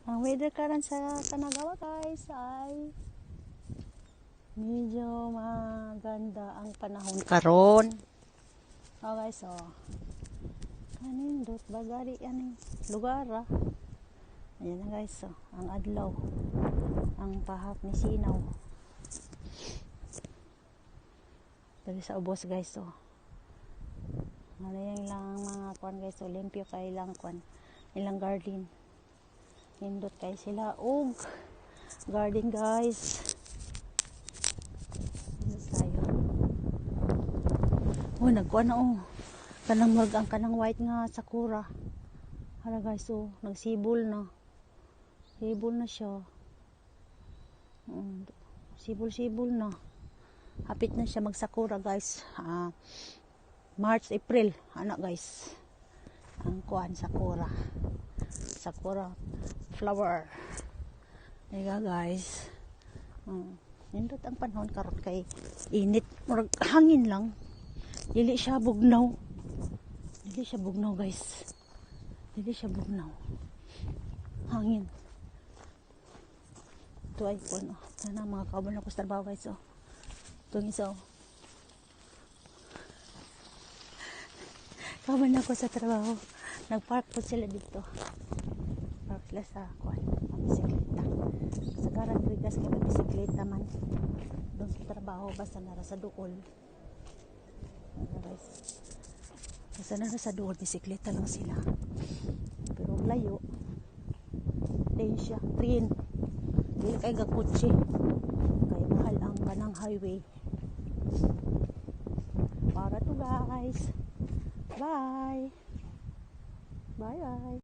Ang weather karon sa Kanagawa guys ay medyo maganda ang panahon karon. Oh guys, oh. Kanindot bagari ani lugar ah. Ayan na guys, oh. Ang adlaw. Ang pahak ni Sinaw. Dali sa ubos guys, oh. Malayang lang mga kwan guys, oh. Limpyo kay lang kwan. Ilang garden. Nindot kay sila og garden guys. Tayo. Oh, nagkuha na oh. Kanang murag ang kanang white nga sakura. Hala guys, oh, nagsibol na. Sibol na siya. Sibol na. Hapit na siya magsakura guys. March, April. Anak guys. Ang kuan sakura. Sakura flower. Diga guys. Nindot ang panahon karon kay init. Murag hangin lang. Dili siya bugnaw. Dili siya bugnaw guys. Dili siya bugnaw. Hangin. Ito ay kuan oh. Sana mga kauban ako sa trabaho guys oh. Itong isa oh. Kauban ako sa trabaho. Nagpark po sila dito. Park sila sa kuan. Bisikleta. Sa garang rigas kay bisikleta man. Doon sa trabaho basta nara sa duol. Guys. Basta nara sa duol bisikleta lang sila. Pero layo. Train siya. Train. Dili kay gakutsi. Kay mahal ang kanang highway. Para to guys. Bye. Bye bye.